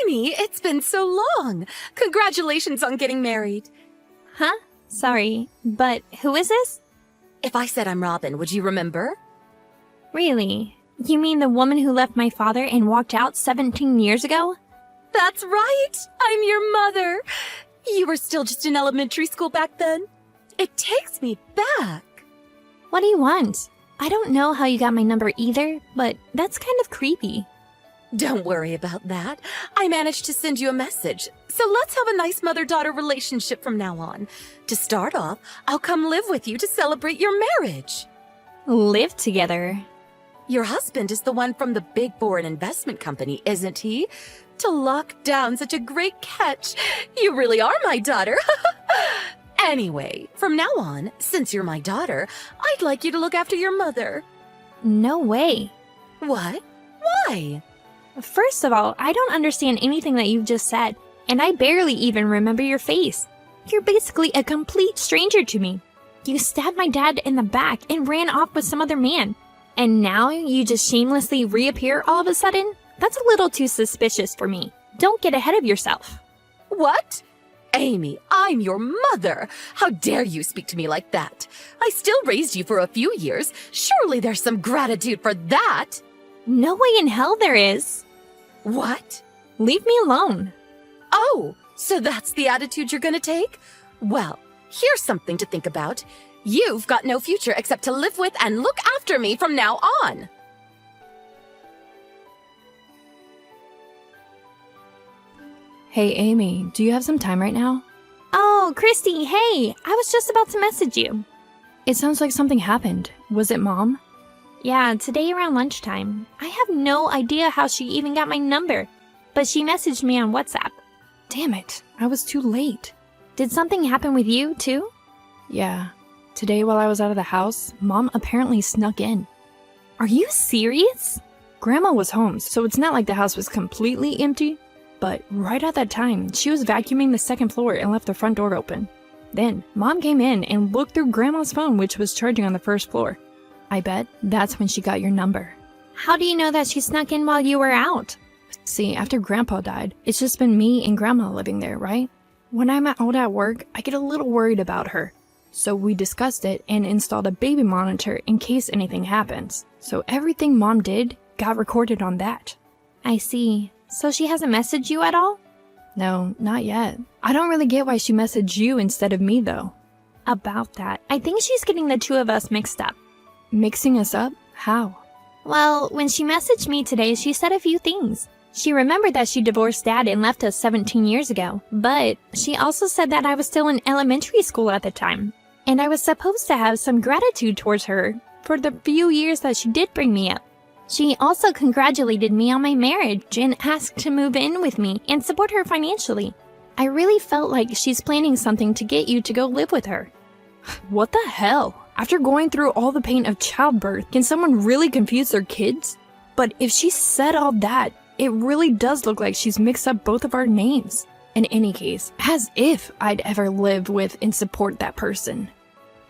Amy, it's been so long. Congratulations on getting married. Huh? Sorry, but who is this? If I said I'm Robin, would you remember? Really? You mean the woman who left my father and walked out 17 years ago? That's right. I'm your mother. You were still just in elementary school back then. It takes me back. What do you want? I don't know how you got my number either, but that's kind of creepy. Don't worry about that. I managed to send you a message. So let's have a nice mother-daughter relationship from now on. To start off, I'll come live with you to celebrate your marriage. Live together? Your husband is the one from the big foreign investment company, isn't he? To lock down such a great catch. You really are my daughter. Anyway, from now on, since you're my daughter, I'd like you to look after your mother. No way. What? Why? First of all, I don't understand anything that you've just said, and I barely even remember your face. You're basically a complete stranger to me. You stabbed my dad in the back and ran off with some other man. And now you just shamelessly reappear all of a sudden? That's a little too suspicious for me. Don't get ahead of yourself. What? Amy, I'm your mother. How dare you speak to me like that? I still raised you for a few years. Surely there's some gratitude for that. No way in hell there is. What? Leave me alone. Oh, so that's the attitude you're gonna take? Well, here's something to think about. You've got no future except to live with and look after me from now on. Hey, Amy, do you have some time right now? Oh, Christy, hey, I was just about to message you. It sounds like something happened. Was it Mom? Yeah, today around lunchtime. I have no idea how she even got my number, but she messaged me on WhatsApp. Damn it, I was too late. Did something happen with you, too? Yeah. Today while I was out of the house, Mom apparently snuck in. Are you serious? Grandma was home, so it's not like the house was completely empty. But right at that time, she was vacuuming the second floor and left the front door open. Then, Mom came in and looked through Grandma's phone, which was charging on the first floor. I bet that's when she got your number. How do you know that she snuck in while you were out? See, after Grandpa died, it's just been me and Grandma living there, right? When I'm out at work, I get a little worried about her. So we discussed it and installed a baby monitor in case anything happens. So everything Mom did got recorded on that. I see. So she hasn't messaged you at all? No, not yet. I don't really get why she messaged you instead of me, though. About that, I think she's getting the two of us mixed up. Mixing us up? How? Well, when she messaged me today, she said a few things. She remembered that she divorced Dad and left us 17 years ago, but she also said that I was still in elementary school at the time, and I was supposed to have some gratitude towards her for the few years that she did bring me up. She also congratulated me on my marriage and asked to move in with me and support her financially. I really felt like she's planning something to get you to go live with her. What the hell? After going through all the pain of childbirth, can someone really confuse their kids? But if she said all that, it really does look like she's mixed up both of our names. In any case, as if I'd ever live with and support that person.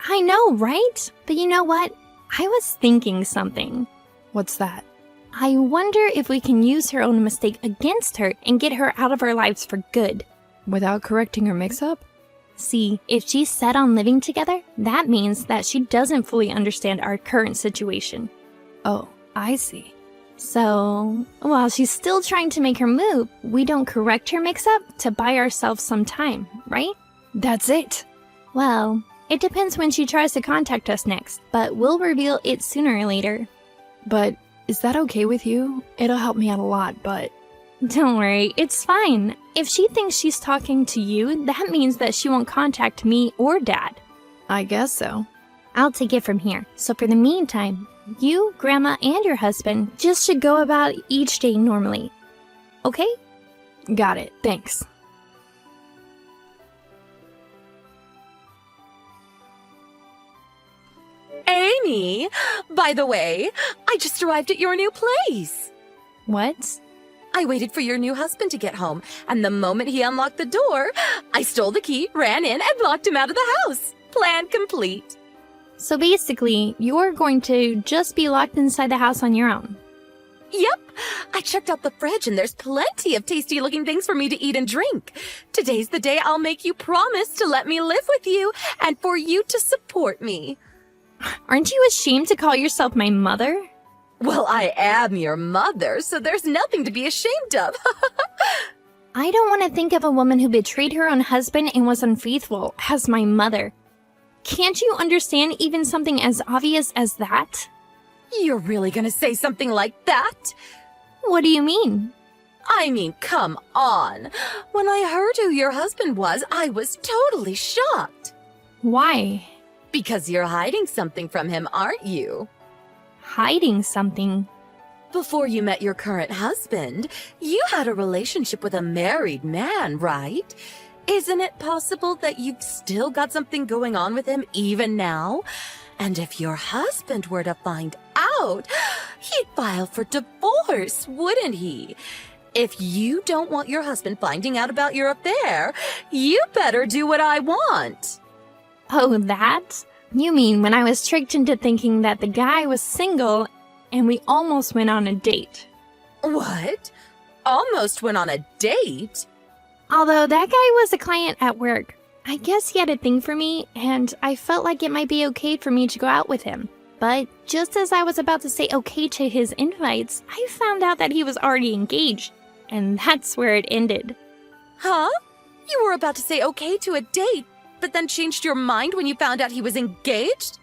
I know, right? But you know what? I was thinking something. What's that? I wonder if we can use her own mistake against her and get her out of our lives for good. Without correcting her mix-up? See, if she's set on living together, that means that she doesn't fully understand our current situation. Oh, I see. So, while she's still trying to make her move, we don't correct her mix-up to buy ourselves some time, right? That's it. Well, it depends when she tries to contact us next, but we'll reveal it sooner or later. But is that okay with you? It'll help me out a lot, but... Don't worry, it's fine. If she thinks she's talking to you, that means that she won't contact me or Dad. I guess so. I'll take it from here. So for the meantime, you, Grandma, and your husband just should go about each day normally. Okay? Got it, thanks. Amy, by the way, I just arrived at your new place. What? I waited for your new husband to get home, and the moment he unlocked the door, I stole the key, ran in, and locked him out of the house. Plan complete. So basically, you're going to just be locked inside the house on your own. Yep, I checked out the fridge and there's plenty of tasty looking things for me to eat and drink. Today's the day I'll make you promise to let me live with you and for you to support me. Aren't you ashamed to call yourself my mother? Well, I am your mother, so there's nothing to be ashamed of. I don't want to think of a woman who betrayed her own husband and was unfaithful as my mother. Can't you understand even something as obvious as that? You're really gonna say something like that? What do you mean? I mean, come on. When I heard who your husband was, I was totally shocked. Why? Because you're hiding something from him, aren't you? Hiding something? Before you met your current husband, you had a relationship with a married man, right? Isn't it possible that you've still got something going on with him even now? And if your husband were to find out, he'd file for divorce, wouldn't he? If you don't want your husband finding out about your affair, you better do what I want. Oh, that? You mean when I was tricked into thinking that the guy was single and we almost went on a date? What? Almost went on a date? Although that guy was a client at work, I guess he had a thing for me, and I felt like it might be okay for me to go out with him. But just as I was about to say okay to his invites, I found out that he was already engaged, and that's where it ended. Huh? You were about to say okay to a date, but then changed your mind when you found out he was engaged?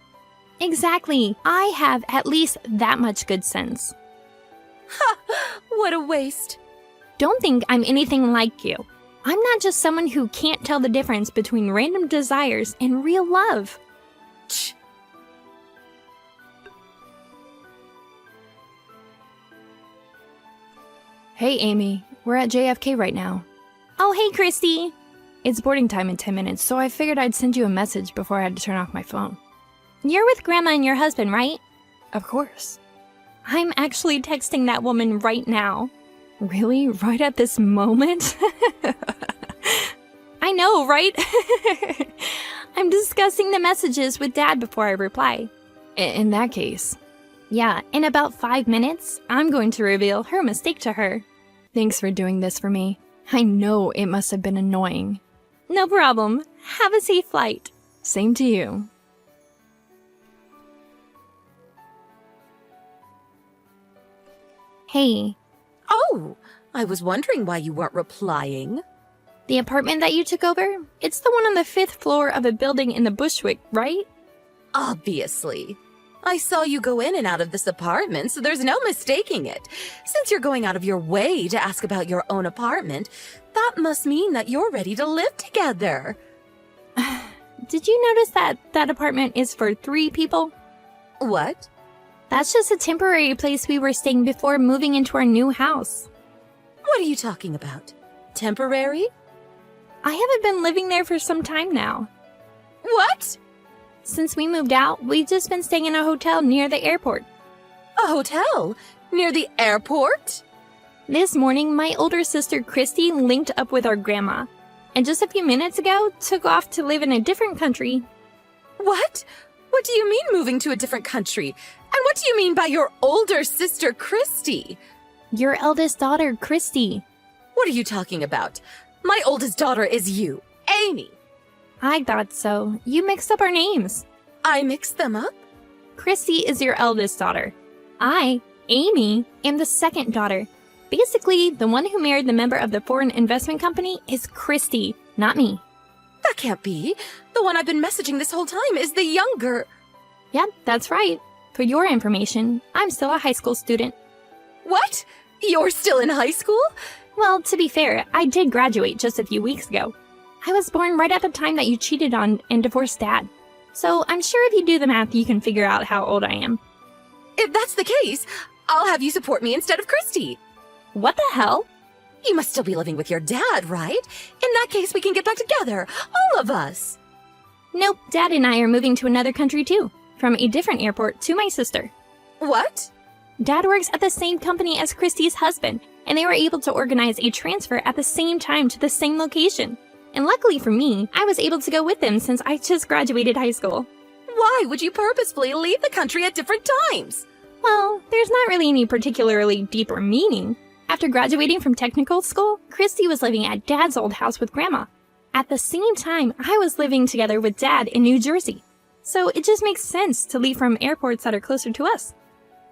Exactly. I have at least that much good sense. Ha! What a waste. Don't think I'm anything like you. I'm not just someone who can't tell the difference between random desires and real love. Shh. Hey, Amy. We're at JFK right now. Oh, hey, Christy. It's boarding time in 10 minutes, so I figured I'd send you a message before I had to turn off my phone. You're with Grandma and your husband, right? Of course. I'm actually texting that woman right now. Really? Right at this moment? I know, right? I'm discussing the messages with Dad before I reply. In that case. Yeah, in about 5 minutes, I'm going to reveal her mistake to her. Thanks for doing this for me. I know it must have been annoying. No problem. Have a safe flight. Same to you. Hey, Oh, I was wondering why you weren't replying. the apartment that you took over? It's the one on the 5th floor of a building in the Bushwick, right? Obviously. I saw you go in and out of this apartment, so there's no mistaking it. Since you're going out of your way to ask about your own apartment, that must mean that you're ready to live together. Did you notice that that apartment is for 3 people? What? That's just a temporary place we were staying before moving into our new house. What are you talking about? Temporary? I haven't been living there for some time now. What? Since we moved out, we've just been staying in a hotel near the airport. A hotel? Near the airport? This morning, my older sister Christy linked up with our grandma, and just a few minutes ago, took off to live in a different country. What? What do you mean moving to a different country? And what do you mean by your older sister, Christy? Your eldest daughter, Christy. What are you talking about? My oldest daughter is you, Amy. I thought so. You mixed up our names. I mixed them up? Christy is your eldest daughter. I, Amy, am the second daughter. Basically, the one who married the member of the foreign investment company is Christy, not me. That can't be. The one I've been messaging this whole time is the younger. Yep, that's right. For your information, I'm still a high school student. What? You're still in high school? Well, to be fair, I did graduate just a few weeks ago. I was born right at the time that you cheated on and divorced Dad. So I'm sure if you do the math, you can figure out how old I am. If that's the case, I'll have you support me instead of Christy. What the hell? You must still be living with your dad, right? In that case, we can get back together, all of us. Nope, Dad and I are moving to another country too. From a different airport to my sister. What? Dad works at the same company as Christy's husband, and they were able to organize a transfer at the same time to the same location. And luckily for me, I was able to go with them since I just graduated high school. Why would you purposefully leave the country at different times? Well, there's not really any particularly deeper meaning. After graduating from technical school, Christy was living at Dad's old house with Grandma. At the same time, I was living together with Dad in New Jersey. So it just makes sense to leave from airports that are closer to us.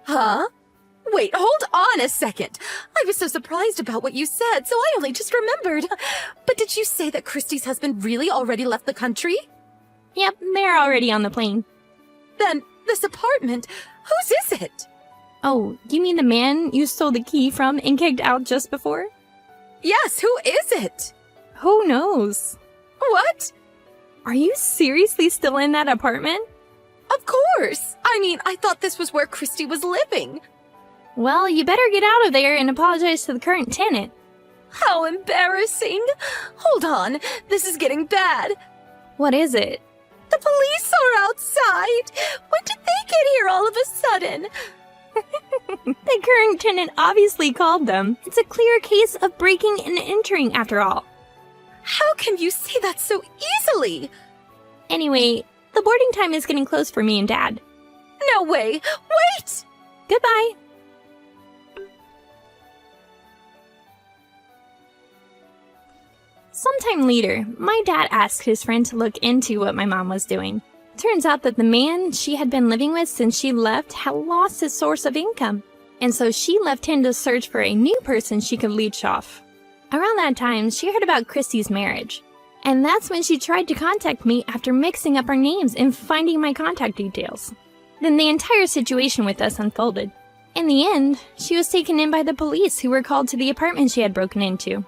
Huh? Wait, hold on a second. I was so surprised about what you said, so I only just remembered. But did you say that Christy's husband really already left the country? Yep, they're already on the plane. Then, this apartment, whose is it? Oh, you mean the man you stole the key from and kicked out just before? Yes, who is it? Who knows? What? Are you seriously still in that apartment? Of course. I mean, I thought this was where Christy was living. Well, you better get out of there and apologize to the current tenant. How embarrassing. Hold on, this is getting bad. What is it? The police are outside. When did they get here all of a sudden? The current tenant obviously called them. It's a clear case of breaking and entering after all. How can you say that so easily? Anyway, the boarding time is getting close for me and Dad. No way. Wait! Goodbye. Sometime later, my dad asked his friend to look into what my mom was doing. Turns out that the man she had been living with since she left had lost his source of income, and so she left him to search for a new person she could leech off. Around that time, she heard about Christy's marriage, and that's when she tried to contact me after mixing up our names and finding my contact details. Then the entire situation with us unfolded. In the end, she was taken in by the police who were called to the apartment she had broken into.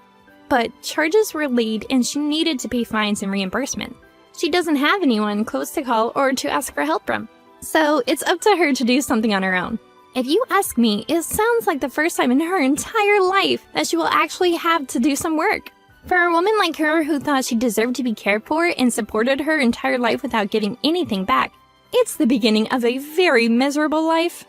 But charges were laid and she needed to pay fines and reimbursement. She doesn't have anyone close to call or to ask for help from. So it's up to her to do something on her own. If you ask me, it sounds like the first time in her entire life that she will actually have to do some work. For a woman like her who thought she deserved to be cared for and supported her entire life without getting anything back, it's the beginning of a very miserable life.